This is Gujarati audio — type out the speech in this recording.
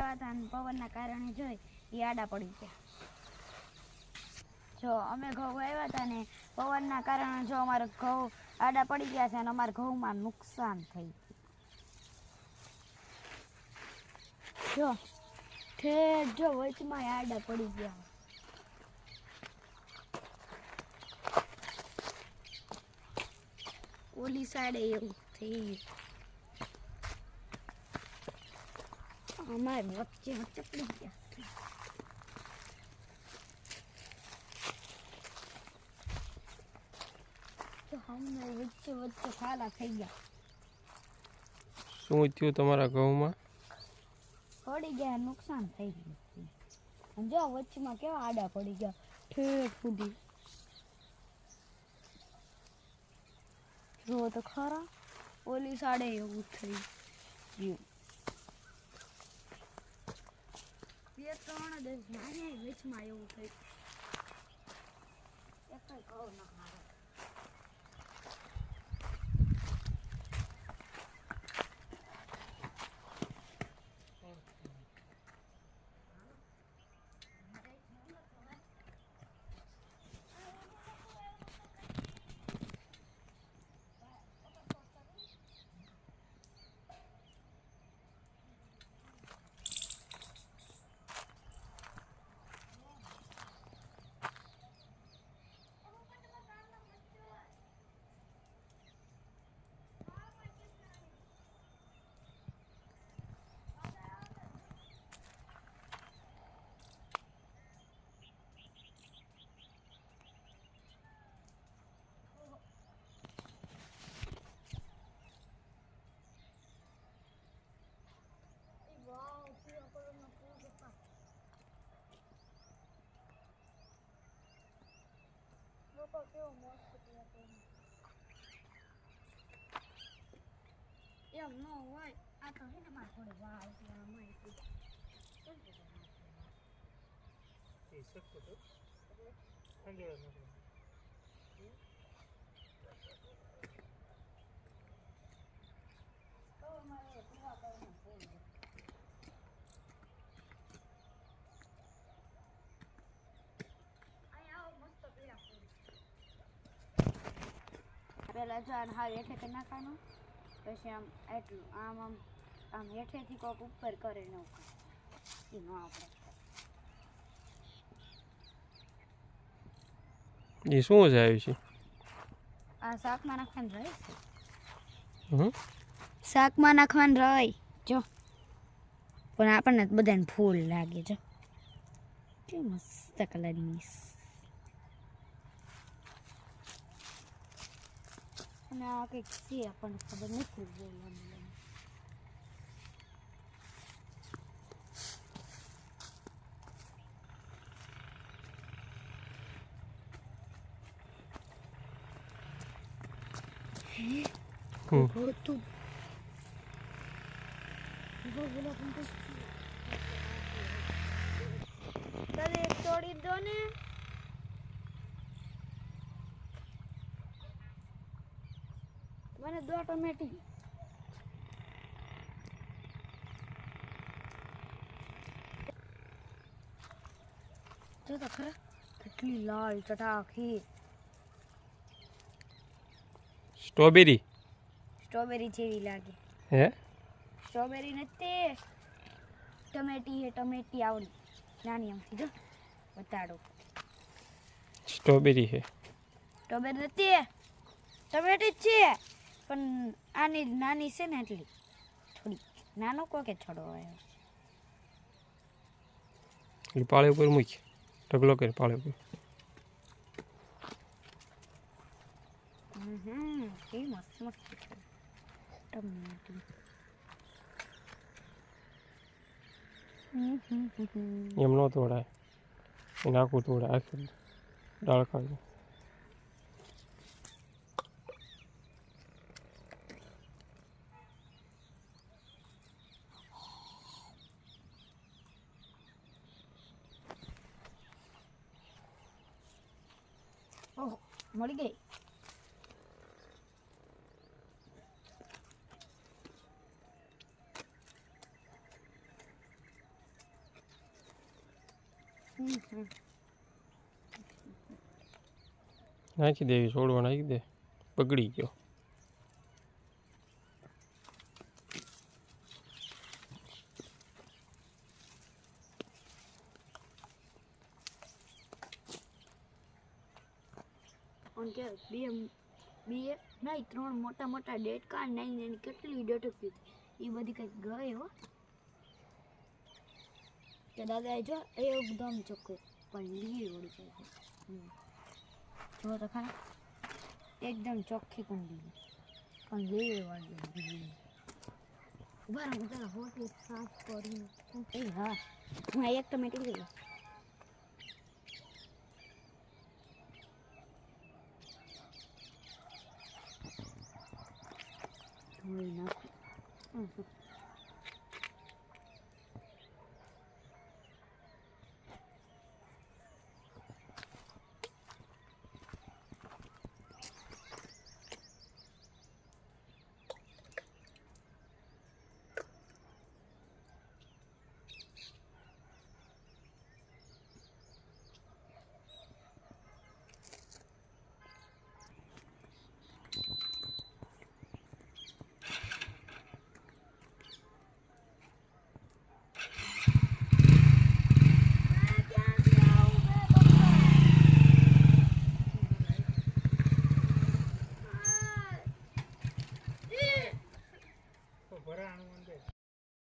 આવ્યા હતા અને પવનના કારણે જોઈ એ આડા પડી ગયા. જો અમે ઘઉં આવ્યા હતા ને પવનના કારણે જો અમારા ઘઉં આડા પડી ગયા છે અને અમારા ઘઉંમાં નુકસાન થઈ ગયું. જો ઠેર જો વચમાં આડા પડી ગયા. ઓલી સાઈડે એવું થઈ અમારે વચ્ચે વચ્ચે પડી ગયા. તો અમને વચ્ચે વચ્ચે ખાલા થઈ ગયા. શું થયું તમારા ઘઉંમાં? પડી ગયા, નુકસાન થઈ ગયું. જો વચમાં કેવા આડા પડી ગયા ઠેઠ સુધી. જો તો ખરા ઓલી સાડે એવું થઈ ગયું. 2-3 દિવસ નાની વચમાં એવું થઈ. એક ઘઉં ના હારે. કેવો મસ્ત એમ ન હોય. આ તો છે ને મારે થોડી વાળ છે આમાં પેલા જો આને હાવ હેઠે કરી નાખવાનું, પછી આમ એટલું આમ આમ આમ હેઠેથી કોક ઉપર કરે ન એ ન આપણે. એ શું છે આવી છે? આ શાકમાં નાખવાનું રહે છે. શાકમાં નાખવાનું રહે જો, પણ આપણને બધાને ફૂલ લાગે જો કે મસ્ત કલરની. અને આ કંઈક છે આપણને ખબર નથી બોલવાનું. તોડી દો ને. મને 2 ટમેટી. જો તો ખરા કેટલી લાલ ચટાકી. સ્ટ્રોબેરી જેવી લાગે. હે સ્ટ્રોબેરી નથી, ટમેટી હે. ટમેટી આવડી નાની આમથી જો બતાડો. સ્ટ્રોબેરી હે. સ્ટ્રોબેરી નથી, ટમેટી જ છે પણ આની નાની છે ને એટલી થોડી. નાનો કોકે છોડો આવ્યો. પાળે ઉપર મૂક, ઢગલો કરી પાળે ઉપર. એ મસ્ત મસ્ત છે ટમેટી. એમ ન તોડાય, એને આખું તોડાય, આખી ડાળ ખાવી. ઓહ મળી ગઈ. નાખી દેવી, છોડવા નાખી દે, બગડી ગયો. અને કે બે નહીં 3 મોટા મોટા ડેટકા નાની નાની કેટલી ડેટકી એ બધી કંઈક ગઈ હો કે દાદા જો એકદમ ચોખ્ખું પણ લીલી વળી જાય જો તો ખરા એકદમ ચોખ્ખી કંડી પણ લીલી વળી ઉભા રહો જરા હોટી સાફ કરી એ હા હું એક ટમેટી લઈ લઉં ધોઈ નાખું